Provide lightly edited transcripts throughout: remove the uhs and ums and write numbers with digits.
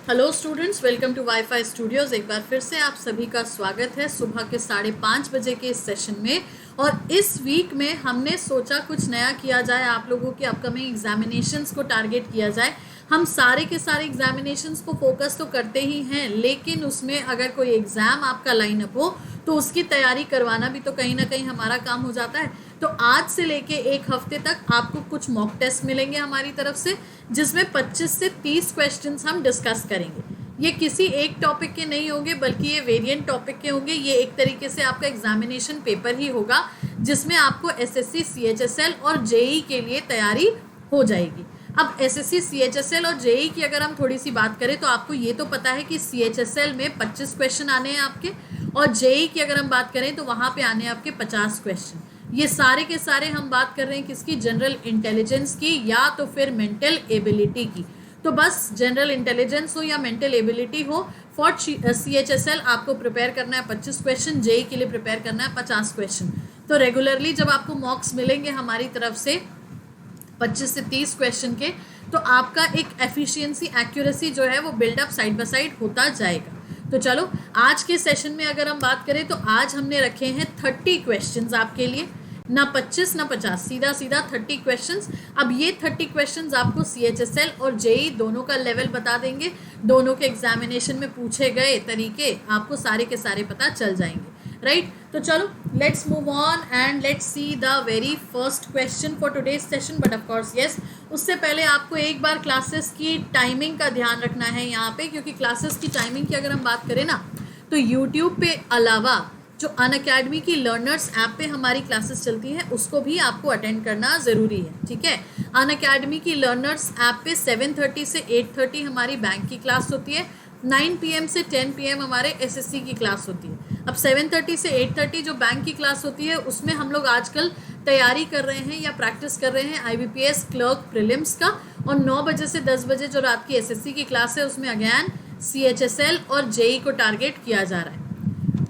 Hello students, welcome to WiFi studios. एक बार फिर से आप सभी का स्वागत है सुबह के 5:30 बजे के इस सेशन में। और इस वीक में हमने सोचा कुछ नया किया जाए, आप लोगों के अपकमिंग एग्जामिनेशंस को टारगेट किया जाए। हम सारे के सारे एग्जामिनेशंस को फोकस तो करते ही हैं, लेकिन उसमें अगर कोई एग्ज़ाम आपका लाइनअप हो तो उसकी तैयारी करवाना भी तो कहीं ना कहीं हमारा काम हो जाता है। तो आज से लेके एक हफ्ते तक आपको कुछ मॉक टेस्ट मिलेंगे हमारी तरफ से, जिसमें 25 से 30 क्वेश्चंस हम डिस्कस करेंगे। ये किसी एक टॉपिक के नहीं होंगे, बल्कि ये वेरिएंट टॉपिक के होंगे। ये एक तरीके से आपका एग्जामिनेशन पेपर ही होगा, जिसमें आपको एसएससी, सीएचएसएल और जेई के लिए तैयारी हो जाएगी। अब एसएससी, सीएचएसएल और जेई की अगर हम थोड़ी सी बात करें तो आपको ये तो पता है कि सीएचएसएल में 25 क्वेश्चन आने हैं आपके, और जेई की अगर हम बात करें तो वहाँ पे आने हैं आपके 50 क्वेश्चन। ये सारे के सारे हम बात कर रहे हैं किसकी? जनरल इंटेलिजेंस की या तो फिर मेंटल एबिलिटी की। तो बस जनरल इंटेलिजेंस हो या मेंटल एबिलिटी हो, फॉर सीएचएसएल आपको प्रिपेयर करना है 25 क्वेश्चन, जेई के लिए प्रिपेयर करना है 50 क्वेश्चन। तो रेगुलरली जब आपको मॉक्स मिलेंगे हमारी तरफ से 25 से 30 क्वेश्चन के, तो आपका एक एफिशिएंसी, एक्यूरेसी जो है वो बिल्डअप साइड बाय साइड होता जाएगा। तो चलो आज के सेशन में अगर हम बात करें तो आज हमने रखे हैं 30 क्वेश्चंस आपके लिए, ना 25 ना 50, सीधा सीधा 30 क्वेश्चंस। अब ये 30 क्वेश्चंस आपको सीएचएसएल और जेई दोनों का लेवल बता देंगे। दोनों के एग्जामिनेशन में पूछे गए तरीके आपको सारे के सारे पता चल जाएंगे, राइट? तो चलो let's move on and let's see the very first question for today's session. But of course yes, उससे पहले आपको एक बार क्लासेस की टाइमिंग का ध्यान रखना है यहाँ पे, क्योंकि क्लासेस की टाइमिंग की अगर हम बात करें ना, तो यूट्यूब पे अलावा जो अनअकैडमी की लर्नर्स ऐप पे हमारी क्लासेस चलती हैं उसको भी आपको अटेंड करना ज़रूरी है, ठीक है? अनअकैडमी की लर्नर्स ऐप पे 7:30 से 8:30 हमारी बैंक की क्लास होती है, 9 PM से 10 PM हमारे एसएससी की क्लास होती है। अब 7:30 से 8:30 जो बैंक की क्लास होती है उसमें हम लोग आजकल तैयारी कर रहे हैं या प्रैक्टिस कर रहे हैं IBPS क्लर्क प्रीलिम्स का, और 9 बजे से 10 बजे जो रात की एसएससी की क्लास है उसमें अगेन सीएचएसएल और जेई को टारगेट किया जा रहा है।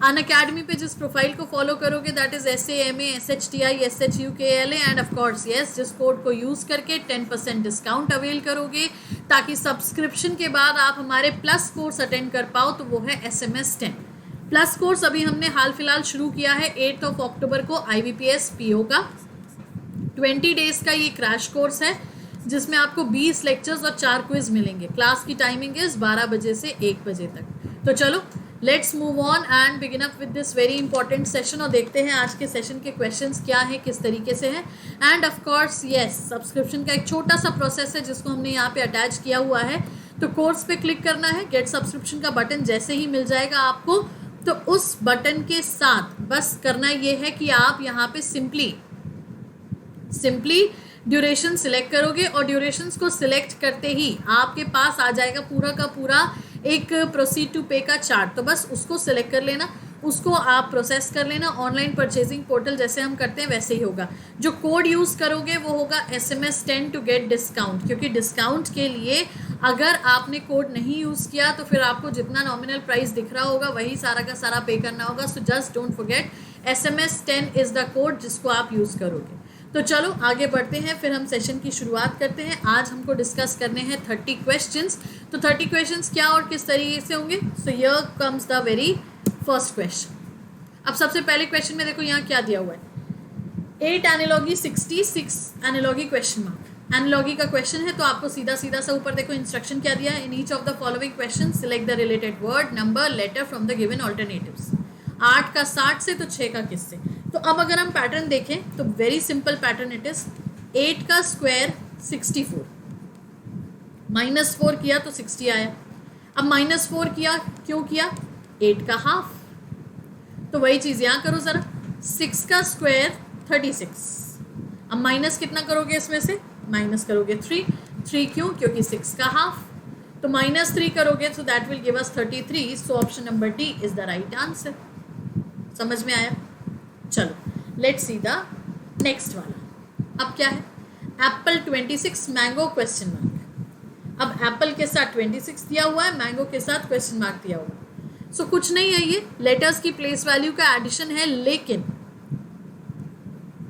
अनअकैडमी पे जिस प्रोफाइल को फॉलो करोगे, that is SAMA SHTI SHUKLA, end of course yes, जिस कोड को यूज़ करके 10% डिस्काउंट अवेल करोगे ताकि सब्सक्रिप्शन के बाद आप हमारे प्लस कोर्स अटेंड कर पाओ, तो वो है SMS 10 प्लस कोर्स। अभी हमने हाल फिलहाल शुरू किया है 8 अक्टूबर को IBPS PO का 20 डेज का ये क्रैश कोर्स है, जिसमें आपको 20 लेक्चर्स और 4 क्विज मिलेंगे। क्लास की टाइमिंग इज 12 बजे से 1 बजे तक। तो चलो let's move on and begin up with this very important session, और देखते हैं आज के सेशन के क्वेश्चंस क्या है, किस तरीके से हैं। End of course yes, subscription का एक छोटा सा प्रोसेस है जिसको हमने यहाँ पे अटैच किया हुआ है। तो कोर्स पे क्लिक करना है, गेट सब्सक्रिप्शन का बटन जैसे ही मिल जाएगा आपको, तो उस बटन के साथ बस करना ये है कि आप यहाँ पे सिंपली ड्यूरेशन सिलेक्ट करोगे, और ड्यूरेशंस को सिलेक्ट करते ही आपके पास आ जाएगा पूरा का पूरा एक प्रोसीड टू पे का चार्ट। तो बस उसको सिलेक्ट कर लेना, उसको आप प्रोसेस कर लेना। ऑनलाइन परचेजिंग पोर्टल जैसे हम करते हैं वैसे ही होगा। जो कोड यूज़ करोगे वो होगा SMS 10 टू गेट डिस्काउंट, क्योंकि डिस्काउंट के लिए अगर आपने कोड नहीं यूज़ किया तो फिर आपको जितना नॉमिनल प्राइस दिख रहा होगा वही सारा का सारा पे करना होगा। So just don't forget, SMS 10 is the code जिसको आप यूज़ करोगे। तो चलो आगे बढ़ते हैं, फिर हम सेशन की शुरुआत करते हैं। आज हमको डिस्कस करने हैं 30 क्वेश्चंस। तो 30 क्वेश्चंस क्या और किस तरीके से होंगे? So here comes the very first question. अब सबसे पहले क्वेश्चन में देखो यहाँ क्या दिया हुआ है, 8 analogy 66 analogy question mark. Analogy का क्वेश्चन है तो आपको सीधा सीधा सा ऊपर देखो इंस्ट्रक्शन क्या दिया है। In each of the following question select the related word, number, letter from the given alternatives. 8 का 60 से तो 6 का किससे। तो अब अगर हम पैटर्न देखें तो very simple pattern it is. 8 का स्क्वायर 64, -4 किया तो 60 आया। अब -4 किया, क्यों किया? 8 का हाफ। तो वही चीज़ यहाँ करो ज़रा, 6 का स्क्वायर 36। अब माइनस कितना करोगे इसमें से? माइनस करोगे 3 क्यों? क्योंकि 6 का हाफ। तो -3 करोगे तो that will give us 33। So option number D is the right answer. समझ में आया? चलो लेट्स सी द नेक्स्ट वाला। अब क्या है? Apple 26, mango question mark. अब एप्पल के साथ 26 दिया हुआ है, मैंगो के साथ क्वेश्चन मार्क दिया हुआ है। सो कुछ नहीं है, ये लेटर्स की प्लेस वैल्यू का एडिशन है, लेकिन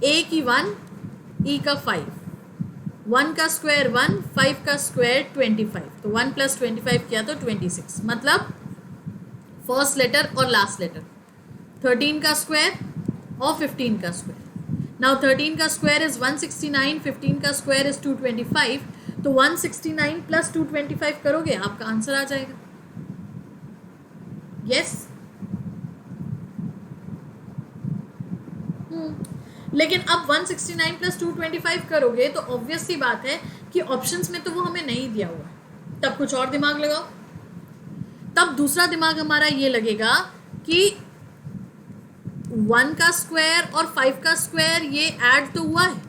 A की 1, E का 5, 1 का स्क्वायर 1, 5 का स्क्वायर 25, तो 1 + 25 किया तो 26, मतलब फर्स्ट लेटर और लास्ट लेटर। 13 का स्क्वायर और 15 का स्क्वायर। नाउ 13 का स्क्वायर इज 169, 15 का स्क्वायर इज 225, तो 169 + 225 करोगे, आपका आंसर आ जाएगा। यस लेकिन अब 169 + 225 करोगे तो ऑब्वियस सी बात है कि ऑप्शंस में तो वो हमें नहीं दिया हुआ है, तब कुछ और दिमाग लगाओ। तब दूसरा दिमाग हमारा ये लगेगा कि 1 का स्क्वायर और 5 का स्क्वायर ये ऐड तो हुआ है,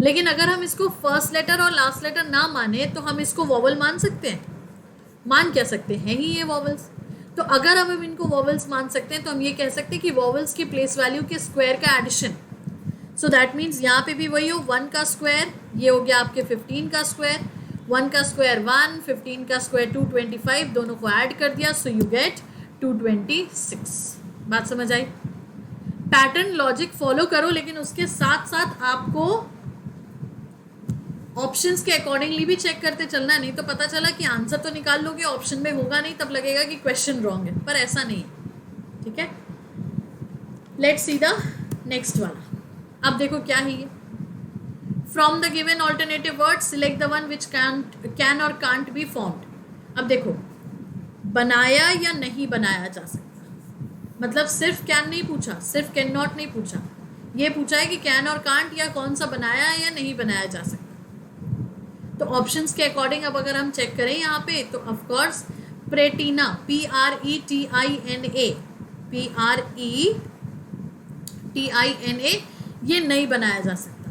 लेकिन अगर हम इसको फर्स्ट लेटर और लास्ट लेटर ना माने तो हम इसको वॉवल मान सकते हैं, मान क्या सकते हैं ही ये वॉवल्स। तो अगर अब हम इनको वॉवल्स मान सकते हैं तो हम ये कह सकते हैं कि वॉवल्स की प्लेस वैल्यू के स्क्वायर का एडिशन। सो दैट मीन्स यहाँ पे भी वही हो, 1 का स्क्वायर ये हो गया आपके 15 का स्क्वायर, 1 का स्क्वायर 1, 15 का स्क्वायर 225, दोनों को ऐड कर दिया, सो यू गेट 226। बात समझ आई? पैटर्न लॉजिक फॉलो करो, लेकिन उसके साथ साथ आपको ऑप्शंस के अकॉर्डिंगली भी चेक करते चलना, नहीं तो पता चला कि आंसर तो निकाल लोगे, ऑप्शन में होगा नहीं, तब लगेगा कि क्वेश्चन रॉन्ग है, पर ऐसा नहीं है। ठीक है, लेट्स सी द नेक्स्ट वाला। अब देखो क्या है ये, from the given alternative word select the one which can और कांट बी फॉर्म्ड। अब देखो, बनाया या नहीं बनाया जा सकता, मतलब सिर्फ कैन नहीं पूछा, सिर्फ कैन नॉट नहीं पूछा, ये पूछा है कि कैन और कांट या कौन सा बनाया या नहीं बनाया जा सकता। तो ऑप्शंस के अकॉर्डिंग अब अगर हम चेक करें यहाँ पे तो ऑफकोर्स प्रेटिना, PRETINA, PRETINA ये नहीं बनाया जा सकता,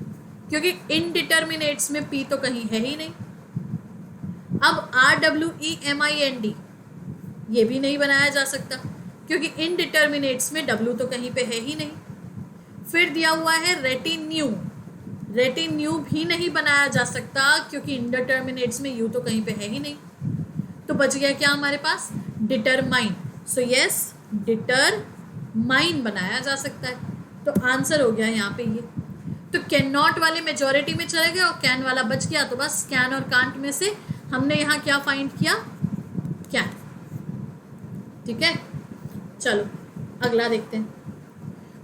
क्योंकि इनडिटर्मिनेट्स में P तो कहीं है ही नहीं। अब RWEMIND ये भी नहीं बनाया जा सकता, क्योंकि इनडिटर्मिनेट्स में W तो कहीं पे है ही नहीं। फिर दिया हुआ है रेटिन्यू, रेटिन्यू भी नहीं बनाया जा सकता, क्योंकि इंडिटर्मिनेट्स में यू तो कहीं पे है ही नहीं। तो बच गया क्या हमारे पास, डिटरमाइन। सो यस, डिटरमाइन बनाया जा सकता है, तो आंसर हो गया यहाँ पे ये। तो कैन नॉट वाले मेजॉरिटी में चले गए और कैन वाला बच गया, तो बस कैन और कांट में से हमने यहाँ क्या फाइंड किया, कैन। ठीक है, चलो अगला देखते हैं।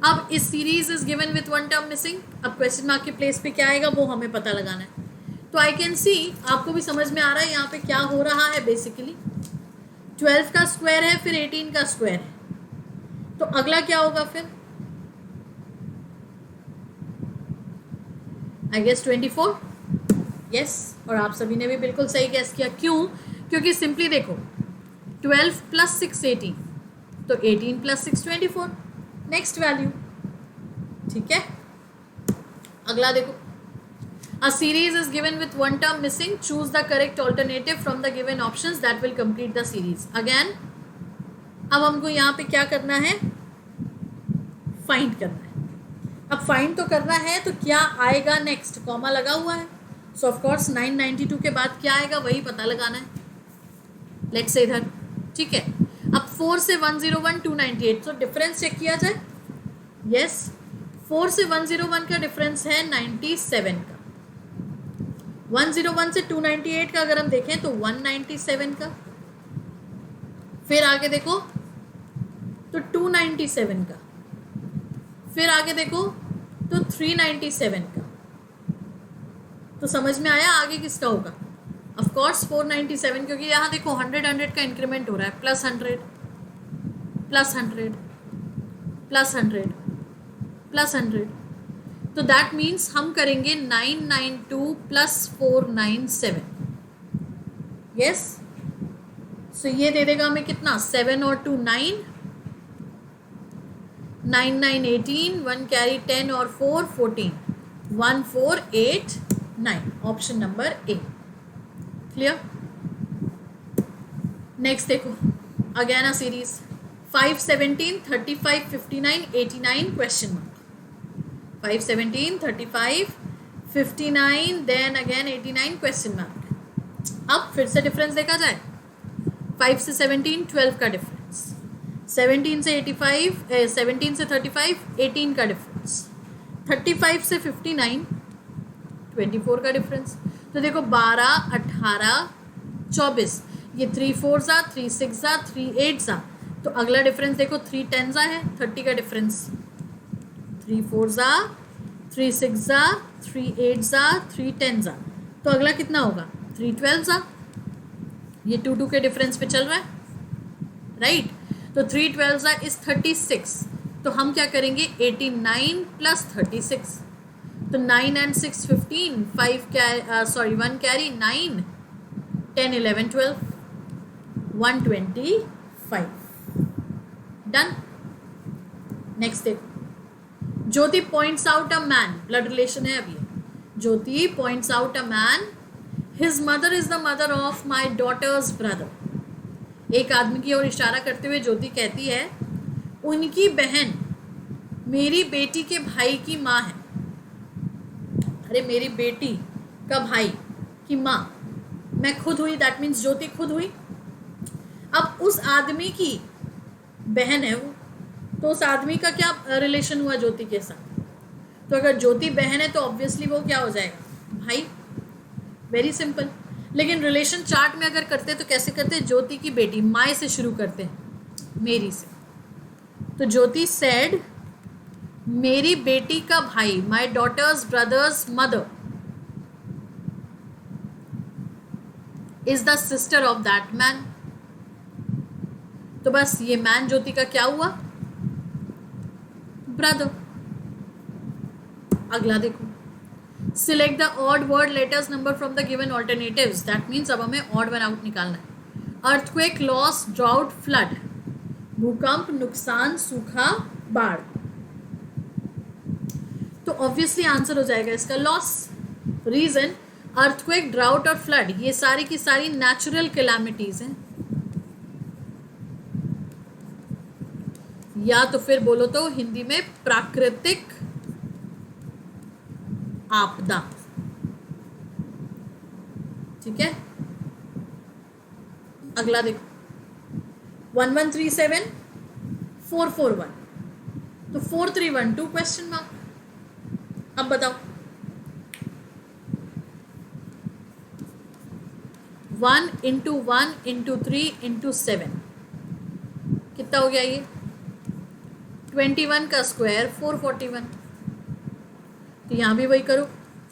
अब इस series is given with 1 term missing, अब क्वेश्चन मार्क के प्लेस पे क्या आएगा वो हमें पता लगाना है। तो आई कैन सी, आपको भी समझ में आ रहा है यहाँ पे क्या हो रहा है। बेसिकली 12 का स्क्वायर है, फिर 18 का स्क्वायर है, तो अगला क्या होगा फिर, आई गेस 24। यस, और आप सभी ने भी बिल्कुल सही गेस किया। क्यों? क्योंकि सिंपली देखो 12 + 6 18, तो 18 + 6 24, नेक्स्ट वैल्यू। ठीक है, अगला देखो, a series is given with 1 term missing, choose the correct alternative from the given options that will complete the series. Again अब हमको यहाँ पे क्या करना है, फाइंड करना है। अब फाइंड तो करना है, तो क्या आएगा नेक्स्ट, कॉमा लगा हुआ है, सो ऑफ कोर्स 992 के बाद क्या आएगा वही पता लगाना है। लेट्स से इधर, ठीक है, अब 4 से 101 298, तो डिफरेंस चेक किया जाए। यस, 4 से 101 का डिफरेंस है 97 का, 101 से 298 का अगर हम देखें तो 197 का, फिर आगे देखो तो 297 का, फिर आगे देखो तो 397 का। तो समझ में आया आगे किसका होगा, ऑफ कोर्स 497, क्योंकि यहाँ देखो 100 का इंक्रीमेंट हो रहा है, +100 +100 +100 +100, तो दैट मीन्स हम करेंगे 992 + 497। यस, सो ये दे देगा हमें कितना, 7 और 2 9, 9 9 18, 1 कैरी 10 और 4 14, 1 4 8 9, option number A. Clear? Next देखो, again a series 5 17 35 59 89 question mark, 5 17 35 59 then again 89 question mark. अब फिर से डिफरेंस देखा जाए, 5 से 17 12 का डिफरेंस, 17 से 85 17 से 35 18 का डिफरेंस, 35 से 59 24 का डिफरेंस। तो देखो 12, 18, 24, ये 3 4 ज़ा, 3 6 ज़ा, 3 8 ज़ा। तो अगला डिफरेंस देखो 3 10 ज़ा है, 30 का डिफरेंस। 3 4 ज़ा, 3 6 ज़ा, 3 8 ज़ा, 3 10 ज़ा। तो अगला कितना होगा 3 12 ज़ा। ये 2 2 के डिफरेंस पे चल रहा है, राइट। तो 3 12 ज़ा इज 36। तो हम क्या करेंगे 89 प्लस 36। तो 9 and 6 15, 5 carry 1 carry 9, 10 11 12, 125। Done. Next देखो, Jyoti points out a man, blood relation है अभी। Jyoti points out a man, his mother is the mother of my daughter's brother. एक आदमी की ओर इशारा करते हुए ज्योति कहती है उनकी बहन मेरी बेटी के भाई की माँ है। अरे मेरी बेटी का भाई की माँ, मैं खुद हुई, दैट मीन्स ज्योति खुद हुई। अब उस आदमी की बहन है वो, तो उस आदमी का क्या रिलेशन हुआ ज्योति के साथ? तो अगर ज्योति बहन है तो ऑब्वियसली वो क्या हो जाएगा भाई, वेरी सिंपल। लेकिन रिलेशन चार्ट में अगर करते तो कैसे करते? ज्योति की बेटी, माई से शुरू करते हैं, मेरी से। तो ज्योति सेड मेरी बेटी का भाई, my daughter's brother's mother is the sister of that man. तो बस ये मैन ज्योति का क्या हुआ? ब्रदर। अगला देखो, select the odd word letters number from the given alternatives. That means अब हमें ऑड वन आउट निकालना है। Earthquake, loss, drought, flood. भूकंप, नुकसान, सूखा, बाढ़। तो ऑब्वियसली आंसर हो जाएगा इसका लॉस। रीजन, अर्थक्वेक, ड्राउट और फ्लड ये सारी की सारी नेचुरल कैलामिटीज हैं, या तो फिर बोलो तो हिंदी में प्राकृतिक आपदा। ठीक है। अगला देखो, 1137 441, तो 4312 क्वेश्चन मार्क। अब बताओ 1 इंटू 1 इंटू 3 इंटू 7 कितना हो गया? ये 21 का स्क्वायर 441। तो यहाँ भी वही करो,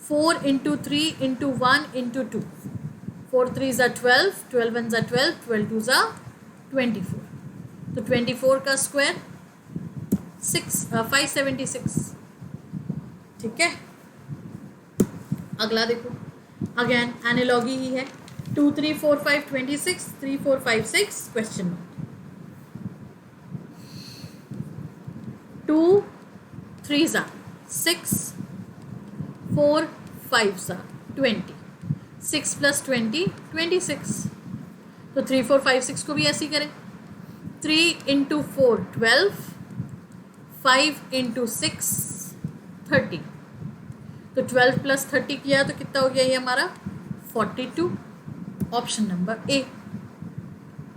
4 इंटू 3 इंटू 1 इंटू 2, 4 3 ज़ा 12, 12 1 ज़ा 12, 12 2 ज़ा 24। तो 24 का स्क्वायर 576। ठीक है। अगला देखो, अगेन एनालॉगी ही है। 2 3 4 5 26, 3 4 5 6 क्वेश्चन मार्क। 2 3 ज़ा 6, 4 5 ज़ा 20, 6 प्लस 20 26। तो 3 4 5 6 को भी ऐसे ही करें। 3 इंटू 4 12, 5 इंटू 6 30। तो 12 प्लस 30 किया तो कितना हो गया ये हमारा 42। ऑप्शन नंबर ए।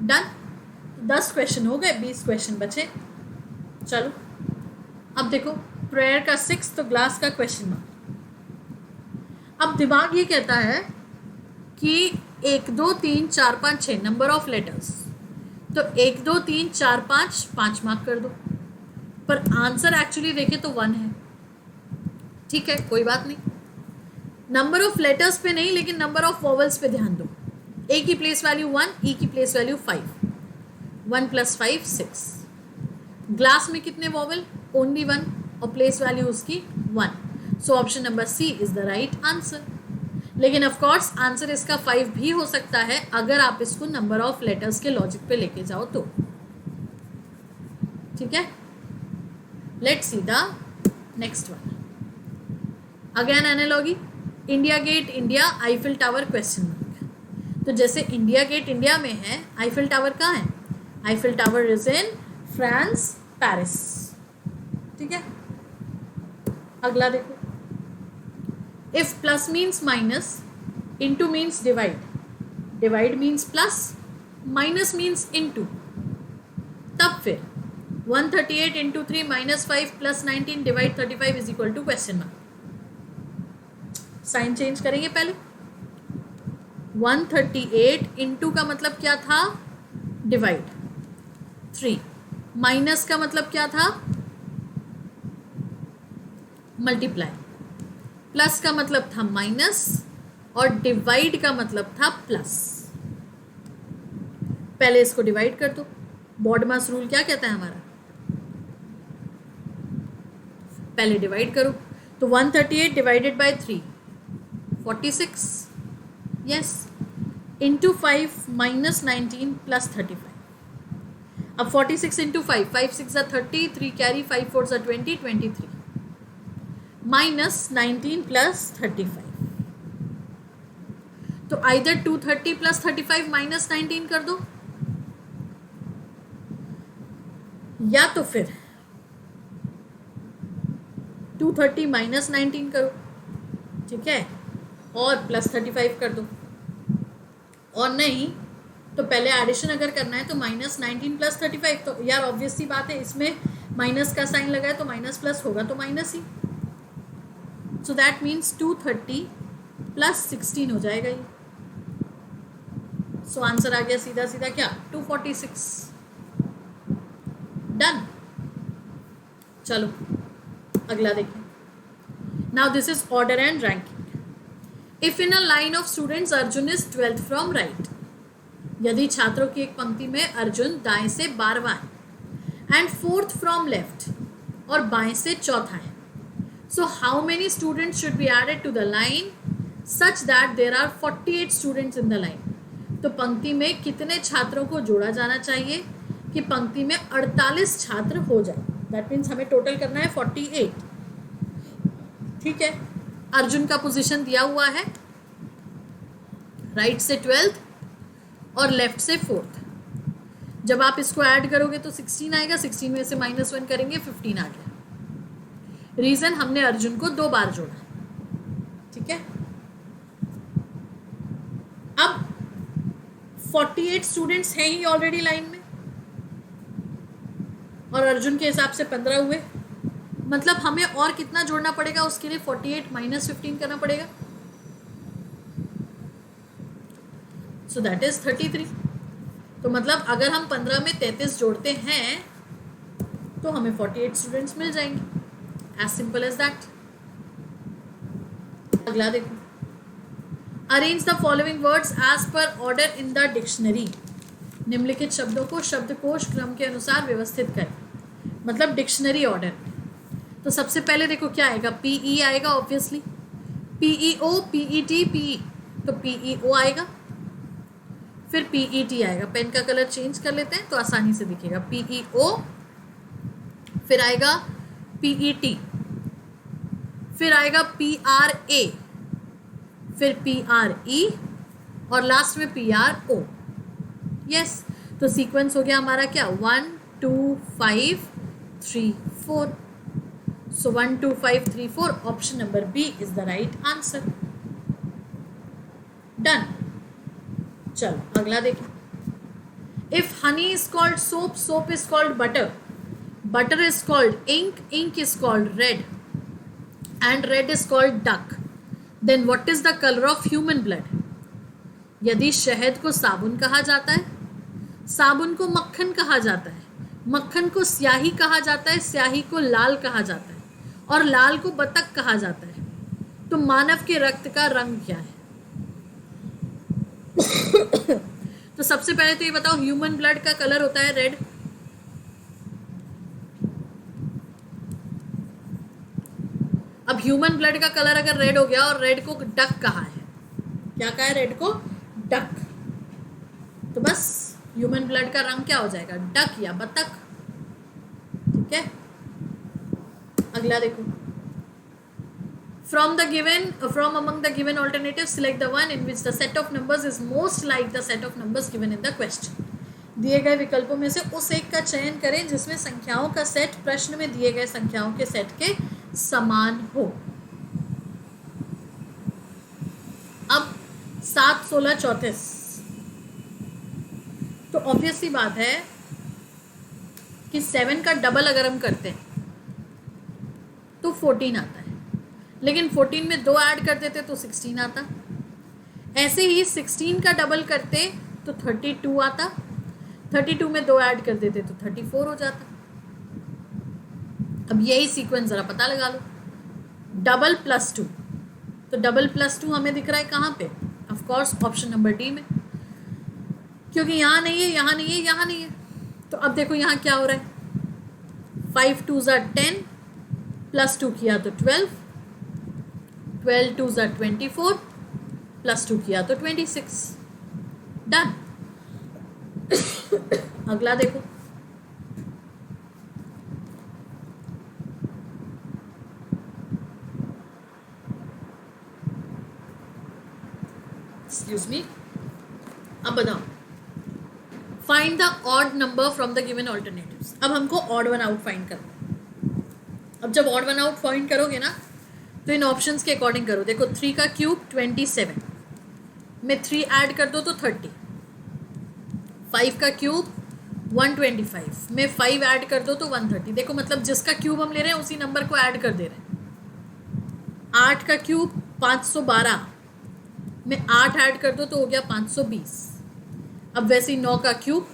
डन। 10 क्वेश्चन हो गए, 20 क्वेश्चन बचे। चलो अब देखो, प्रेयर का 6 तो ग्लास का क्वेश्चन मार्क। अब दिमाग ये कहता है कि 1 2 3 4 5 6 नंबर ऑफ लेटर्स, तो 1 2 3 4 5 मार्क कर दो, पर आंसर एक्चुअली देखे तो 1 है। ठीक है, कोई बात नहीं। नंबर ऑफ लेटर्स पे नहीं, लेकिन नंबर ऑफ वॉवल्स पे ध्यान दो। ए की प्लेस वैल्यू 1, ई की प्लेस वैल्यू 5, 1 + 5 6। ग्लास में कितने वॉवल? ओनली 1, और प्लेस वैल्यू उसकी 1। So option number C is the right answer. लेकिन ऑफ कोर्स आंसर इसका 5 भी हो सकता है अगर आप इसको नंबर ऑफ लेटर्स के लॉजिक पे लेके जाओ तो। ठीक है, let's see the next one. Again analogy, India Gate India, Eiffel tower question mark. तो जैसे इंडिया गेट इंडिया में है, आईफिल टावर कहाँ है? Eiffel tower is in France, Paris. ठीक है। अगला देखो, if plus means minus, into means divide, divide means plus, minus means into, तब फिर 138 into 3 -5 + 19 divide 35 is equal to question mark. Sign change करेंगे पहले। 138 इंटू का मतलब क्या था, डिवाइड। 3 माइनस का मतलब क्या था, मल्टीप्लाई। प्लस का मतलब था माइनस और डिवाइड का मतलब था प्लस। पहले इसको डिवाइड कर दो। बॉडमास रूल क्या कहता है हमारा, पहले डिवाइड करो। तो 138 divided by 3 46, yes, into 5 minus 19 plus 35। अब 46 इंटू 5, 5 6 ज़ा 30, 3 कैरी, 5 4 ज़ा 20, 23 माइनस 19 प्लस 35। तो आइदर 230 प्लस 35 माइनस 19 कर दो, या तो फिर 230 माइनस 19 करो, ठीक है, और प्लस 35 कर दो। और नहीं तो पहले एडिशन अगर करना है तो माइनस 19 प्लस 35, तो यार ऑब्वियस सी बात है, इसमें माइनस का साइन लगा है तो माइनस प्लस होगा तो minus he. So that means 230 plus 16 हो जाएगा ये। सो आंसर आ गया सीधा सीधा क्या, 246। डन। चलो अगला देखें। Now this is order and ranking. If in a line of students Arjun is 12th from right, यदि छात्रों की एक पंक्ति में अर्जुन दाएं से 12वां है एंड 4th फ्रॉम लेफ्ट और बाएं से चौथा है, so how many students should be added to the line such that there are 48 students in the line. तो पंक्ति में कितने छात्रों को जोड़ा जाना चाहिए कि पंक्ति में 48 छात्र हो जाए। दैट मीन्स हमें टोटल करना है 48, ठीक है। अर्जुन का पोजीशन दिया हुआ है, राइट से 12th और लेफ्ट से 4th। जब आप इसको ऐड करोगे तो 16 आएगा, 16 में से -1 करेंगे 15 आ गया। रीजन, हमने अर्जुन को 2 बार जोड़ा, ठीक है। अब 48 स्टूडेंट्स हैं ही ऑलरेडी लाइन में और अर्जुन के हिसाब से 15 हुए, मतलब हमें और कितना जोड़ना पड़ेगा, उसके लिए 48 माइनस 15 करना पड़ेगा। So that is 33। तो मतलब अगर हम 15 में 33 जोड़ते हैं तो हमें 48 स्टूडेंट्स मिल जाएंगे, एज सिंपल एज दैट। अगला देखो, arrange the following words as per order in the dictionary. निम्नलिखित शब्दों को शब्दकोश क्रम के अनुसार व्यवस्थित करें, मतलब डिक्शनरी ऑर्डर। तो सबसे पहले देखो क्या आएगा, पीई आएगा ऑब्वियसली, पीईओ, पीईटी, पीई, तो पीईओ आएगा, फिर पीईटी आएगा। पेन का कलर चेंज कर लेते हैं तो आसानी से दिखेगा। पीईओ, फिर आएगा पीईटी, फिर आएगा पीआरए, फिर पीआरई और लास्ट में पीआरओ। यस, तो सीक्वेंस हो गया हमारा क्या, 1 2 5 3 4। So 1 2 5 3 4, option number B is the right answer. Done. चलो अगला देखें। If honey is called soap, soap is called butter, butter is called ink, ink is called red and red is called duck, then what is the colour of human blood. यदि शहद को साबुन कहा जाता है, साबुन को मक्खन कहा जाता है, मक्खन को स्याही कहा जाता है, स्याही को लाल कहा जाता है और लाल को बतख कहा जाता है, तो मानव के रक्त का रंग क्या है। तो सबसे पहले तो ये बताओ, ह्यूमन ब्लड का कलर होता है रेड, अब ह्यूमन ब्लड का कलर अगर रेड हो गया और रेड को डक कहा है, क्या कहा है, रेड को डक, तो बस ह्यूमन ब्लड का रंग क्या हो जाएगा, डक या बतख, ठीक है। अगला देखो, from among the given alternatives select the one in which the set of numbers is most like the set of numbers given in the question। दिए गए विकल्पों में से उस एक का चयन करें जिसमें संख्याओं का सेट प्रश्न में दिए गए संख्याओं के सेट के समान हो। अब 7 16 34, तो ऑब्वियस सी बात है कि 7 का डबल अगर हम करते हैं तो 14 आता है, लेकिन 14 में 2 ऐड कर देते तो 16 आता। ऐसे ही 16 का डबल करते तो 32 आता। 32 में 2 ऐड कर देते तो 34 हो जाता। अब यही सीक्वेंस ज़रा पता लगा लो। डबल प्लस 2, तो डबल प्लस 2 हमें दिख रहा है कहाँ पे? Of course option number D में, क्योंकि यहाँ नहीं है, यहाँ नहीं है, यहाँ नहीं है। तो अब देखो यहाँ क्या हो रहा है, 5 2 ज़ा 10 प्लस 2 किया तो 12, 12 2 ज़ा 24 प्लस 2 किया तो 26। डन। अगला देखो, एक्सक्यूज मी, अब बताओ, find the odd number from the given alternatives. अब हमको ऑड वन आउट फाइंड करना है। अब जब ऑड वन आउट फाइंड करोगे ना तो इन ऑप्शंस के अकॉर्डिंग करो। देखो 3 का क्यूब 27 में 3 ऐड कर दो तो 30। 5 का क्यूब 125 में 5 ऐड कर दो तो 130। देखो मतलब जिसका क्यूब हम ले रहे हैं उसी नंबर को ऐड कर दे रहे हैं। 8 का क्यूब 512 में 8 ऐड कर दो तो हो गया 520। अब वैसे ही 9 का क्यूब,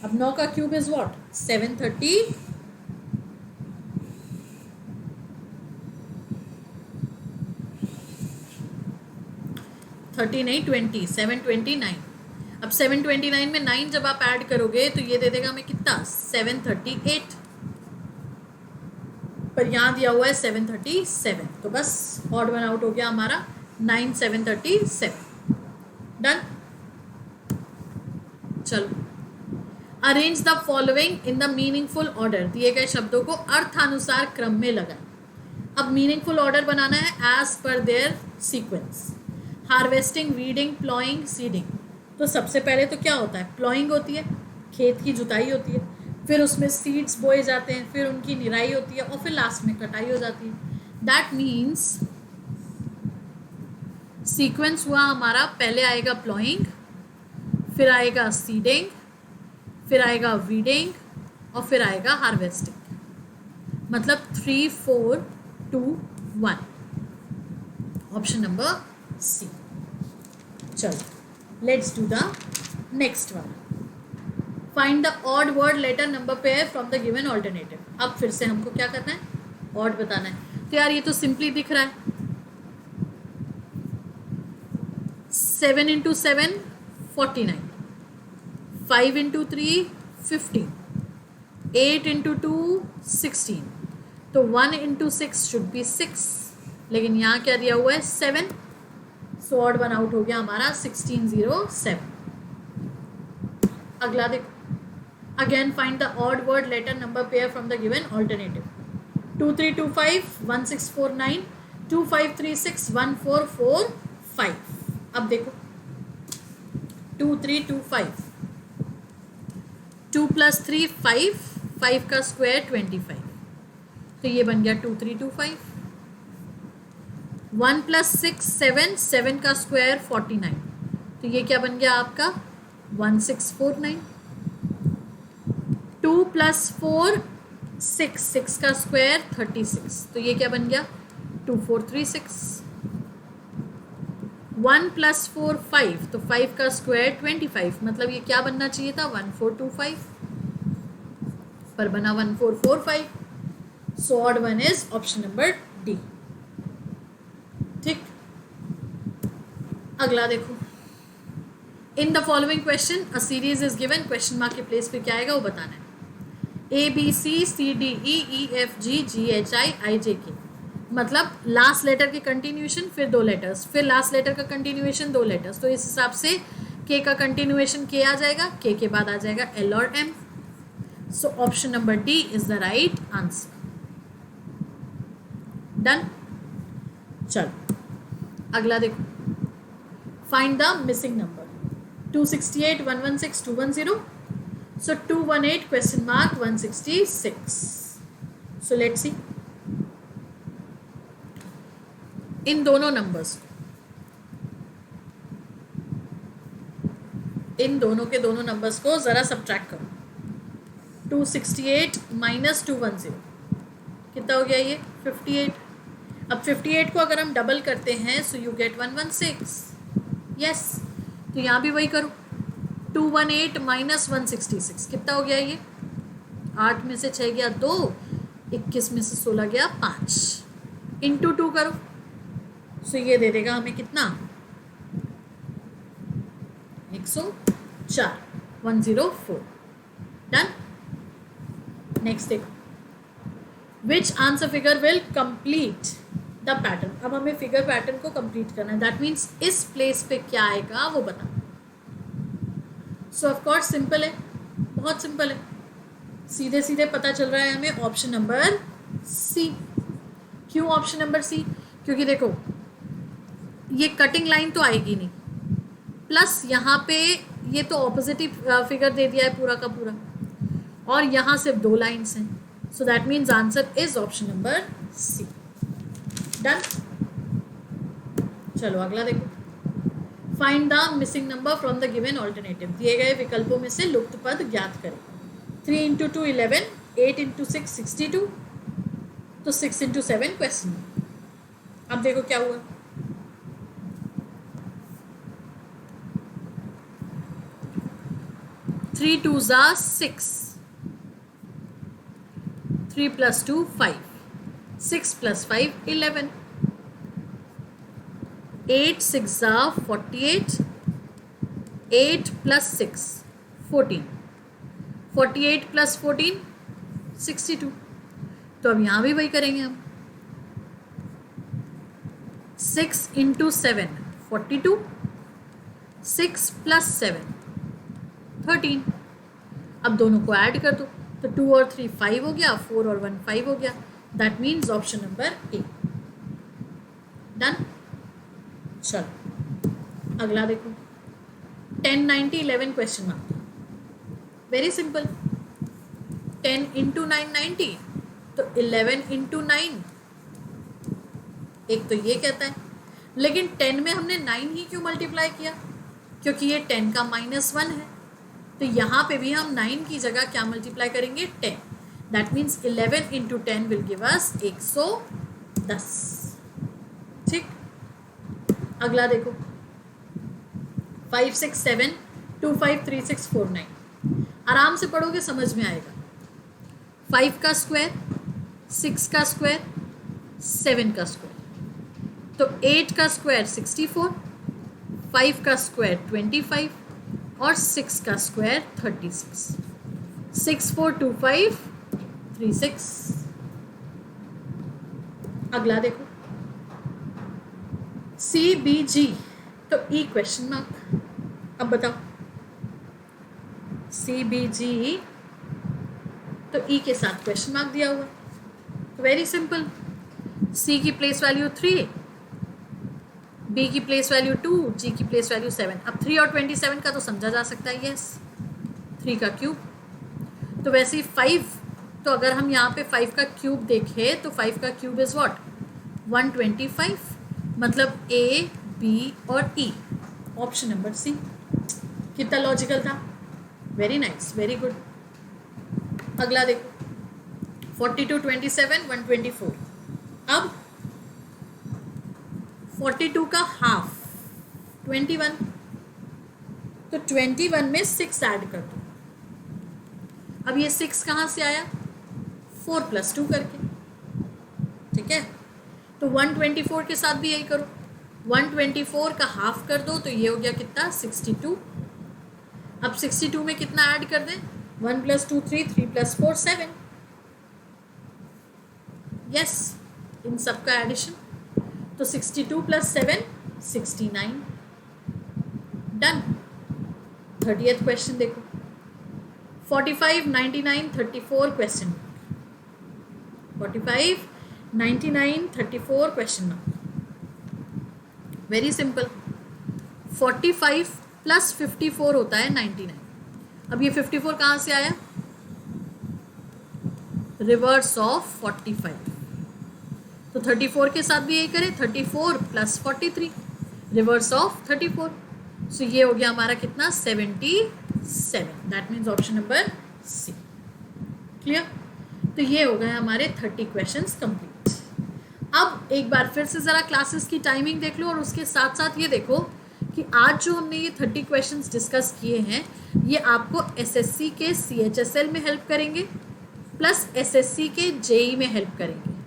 अब 9 का क्यूब इज व्हाट? 730 30 नहीं 20, 729। अब 729 में 9 जब आप ऐड करोगे तो ये दे देगा हमें कितना? 738। पर यहाँ दिया हुआ है 737, तो बस ऑड वन आउट हो गया हमारा 9 737। डन। चलो, arrange the following in the meaningful order. दिए गए शब्दों को अर्थानुसार क्रम में लगाएं। अब मीनिंगफुल ऑर्डर बनाना है as per their sequence. Harvesting, weeding, ploughing, seeding. तो सबसे पहले तो क्या होता है? प्लॉइंग होती है, खेत की जुताई होती है, फिर उसमें सीड्स बोए जाते हैं, फिर उनकी निराई होती है और फिर लास्ट में कटाई हो जाती है। दैट मीन्स सीक्वेंस हुआ हमारा, पहले आएगा प्लॉइंग, फिर आएगा सीडिंग, फिर आएगा वीडिंग और फिर आएगा हार्वेस्टिंग। मतलब 3 4 2 1, ऑप्शन नंबर सी। चलो let's do the next one. Find the odd word letter number pair from the given alternative. अब फिर से हमको क्या करना है? ऑड बताना है। तो यार ये तो सिंपली दिख रहा है, 7 इंटू 7 49, 5 इंटू 3 15, 8 इंटू 2 16। तो 1 इंटू 6 शुड बी 6, लेकिन यहाँ क्या दिया हुआ है? 7। सो ऑड वन आउट हो गया हमारा 1607। अगला देखो, again find the odd word letter number pair from the given alternative. 2325 1649 2536 1445। अब देखो 2325, 2 + 3 5, 5 का स्क्वायर 25, तो ये बन गया 2325। 1 + 6 7, 7 का स्क्वायर 49, तो ये क्या बन गया आपका? 1649। 2 + 4 6, 6 का स्क्वायर 36, तो ये क्या बन गया? 2436। 1 + 4 5, तो 5 का स्क्वायर 25, मतलब ये क्या बनना चाहिए था? 1425, पर बना 1445। So odd one is option number D. ठीक, अगला देखो, in the following question a series is given, question mark के प्लेस पे क्या आएगा वो बताना है। ABCCDEEFGHIIJK, मतलब लास्ट लेटर के कंटिन्यूएशन फिर 2 लेटर्स, फिर लास्ट लेटर का कंटिन्यूएशन 2 लेटर्स, तो इस हिसाब से के का कंटिन्यूएशन के आ जाएगा, के बाद आ जाएगा एल और M. So option number D is the right answer. Done. चलो अगला देखो, find the missing number. 268 116 210, so 218 question mark 166. So let's see, इन दोनों नंबर्स, इन दोनों के दोनों नंबर्स को जरा सब्ट्रैक्ट करो। 268 - 210 कितना हो गया? ये 58। अब 58 को अगर हम डबल करते हैं सो यू गेट 116. यस, तो यहाँ भी वही करो. 218 माइनस 166 कितना हो गया ये? 8 में से 6 गया 2, 21 में से 16 गया 5. इंटू 2 करो सो ये दे देगा हमें कितना? 104. 104. डन. नेक्स्ट देखो, विच answer figure will complete the pattern. अब हमें फिगर पैटर्न को कंप्लीट करना है. दैट मीन्स इस प्लेस पे क्या आएगा वो बता. सो ऑफ कोर्स सिंपल है, बहुत सिंपल है. सीधे सीधे पता चल रहा है हमें ऑप्शन नंबर सी. क्यों ऑप्शन नंबर सी? क्योंकि देखो ये कटिंग लाइन तो आएगी नहीं, प्लस यहाँ पे ये तो ऑपोजिट ही फिगर दे दिया है पूरा का पूरा, और यहाँ सिर्फ 2 लाइन्स हैं. So that means answer is option number C. Done. चलो अगला देखो. Find the missing number from the given alternative. दिए गए विकल्पों में से लुप्त पद ज्ञात करें. 3 इंटू 2 11, 8 इंटू 6 62, तो 6 इंटू 7 क्वेश्चन. अब देखो क्या हुआ. 3 2s are 6, 3 plus 2 5, 6 plus 5 11, 8 6 are 48, 8 plus 6 14, 48 plus 14 62. तो अब यहाँ भी वही करेंगे हम. 6 इंटू 7 42, 6 प्लस 7 13. अब दोनों को ऐड कर दो तो 2 और 3 5 हो गया, 4 और 1 5 हो गया. That means option number A. Done. चलो अगला देखो. 10 90 11 question mark. Very simple. 10 into 9 90, तो 11 इंटू 9. एक तो ये कहता है, लेकिन 10 में हमने 9 ही क्यों मल्टीप्लाई किया? क्योंकि ये 10 का -1 है. तो यहाँ पे भी हम 9 की जगह क्या मल्टीप्लाई करेंगे? 10. That means 11 into 10 will give us 110. ठीक. अगला देखो. 5 6 7 2 5 3 6 4 9. आराम से पढ़ोगे समझ में आएगा. 5 का स्क्वायर, 6 का स्क्वायर, 7 का स्क्वायर. तो 8 का स्क्वायर 64, 5 का स्क्वायर 25 और 6 का स्क्वायर 36. 6 4 2 5 3 6. अगला देखो. सी बी जी, तो ई क्वेश्चन मार्क. अब बताओ. सी बी जी, तो ई के साथ क्वेश्चन मार्क दिया हुआ. तो वेरी सिंपल. सी की प्लेस वैल्यू 3, बी की प्लेस वैल्यू 2, जी की प्लेस वैल्यू 7. अब 3 और 27 का तो समझा जा सकता है. यस, 3 का क्यूब. तो वैसे ही 5, तो अगर हम यहाँ पे 5 का क्यूब देखें तो 5 का क्यूब इज व्हाट? 125. मतलब ए बी और ई. ऑप्शन नंबर सी. कितना लॉजिकल था. Very nice, very good. अगला देखो. 42 27 124. अब 42 का हाफ 21, तो 21 में 6 ऐड कर दो. अब ये 6 कहाँ से आया? 4 + 2 करके. ठीक है. तो 124 के साथ भी यही करो. 124 का हाफ कर दो तो ये हो गया कितना? 62. अब 62 में कितना ऐड कर दें? 1 + 2 3, 3 + 4 7. यस, इन सब का एडिशन. तो 62 + 7 69. डन. 30th क्वेश्चन देखो. 45 99 34 question. 45 99 34 question mark. Very simple. 45 + 54 होता है 99. अब ये 54 कहाँ से आया? Reverse of 45. तो 34 के साथ भी यही करें. 34 + 43 रिवर्स ऑफ 34. सो ये हो गया हमारा कितना? 77. That means option number C. Clear. तो ये हो गए हमारे 30 क्वेश्चंस कंप्लीट. अब एक बार फिर से ज़रा क्लासेस की टाइमिंग देख लो और उसके साथ साथ ये देखो कि आज जो हमने ये 30 क्वेश्चंस डिस्कस किए हैं ये आपको एसएससी के CHSL में हेल्प करेंगे प्लस एसएससी के जेई में हेल्प करेंगे।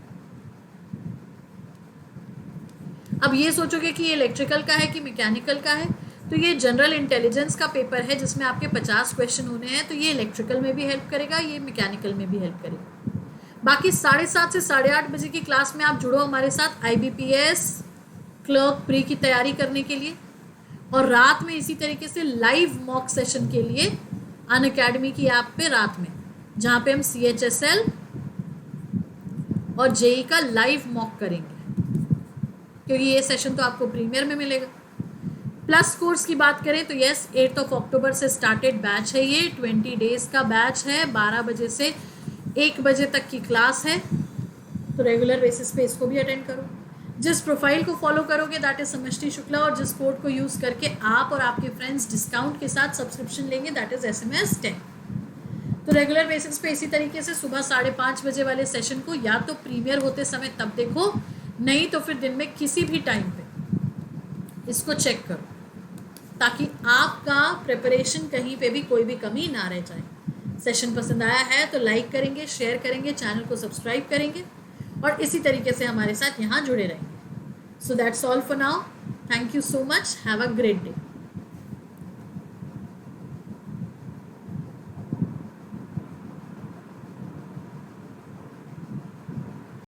अब ये सोचोगे कि ये इलेक्ट्रिकल का है कि मैकेनिकल का है, तो ये जनरल इंटेलिजेंस का पेपर है जिसमें आपके 50 क्वेश्चन होने हैं, तो ये इलेक्ट्रिकल में भी हेल्प करेगा, ये मैकेनिकल में भी हेल्प करेगा। बाकी 7:30 से 8:30 बजे की क्लास में आप जुड़ो हमारे साथ IBPS क्लर्क प्री की तैयारी करने के लिए, और रात में इसी तरीके से लाइव मॉक सेशन के लिए अनअकैडमी की ऐप पे रात में, जहाँ पे हम CHSL और जेई का लाइव मॉक करेंगे, क्योंकि ये सेशन तो आपको प्रीमियर में मिलेगा। प्लस कोर्स की बात करें तो यस 8 अक्टूबर से स्टार्टेड बैच है, ये 20 डेज का बैच है, 12 बजे से 1 बजे तक की क्लास है, तो रेगुलर बेसिस पे इसको भी अटेंड करो। जिस प्रोफाइल को फॉलो करोगे दैट इज समष्टि शुक्ला, और जिस कोड को यूज़ करके आप और आपके फ्रेंड्स डिस्काउंट के साथ सब्सक्रिप्शन लेंगे दैट इज SMS 10। तो रेगुलर बेसिस पे इसी तरीके से सुबह 5:30 बजे वाले सेशन को या तो प्रीमियर होते समय तब देखो, नहीं तो फिर दिन में किसी भी टाइम पे इसको चेक करो, ताकि आपका प्रिपरेशन कहीं पे भी कोई भी कमी ना रह जाए। सेशन पसंद आया है तो लाइक करेंगे, शेयर करेंगे, चैनल को सब्सक्राइब करेंगे और इसी तरीके से हमारे साथ यहाँ जुड़े रहेंगे। So that's all for now, thank you so much, have a great day.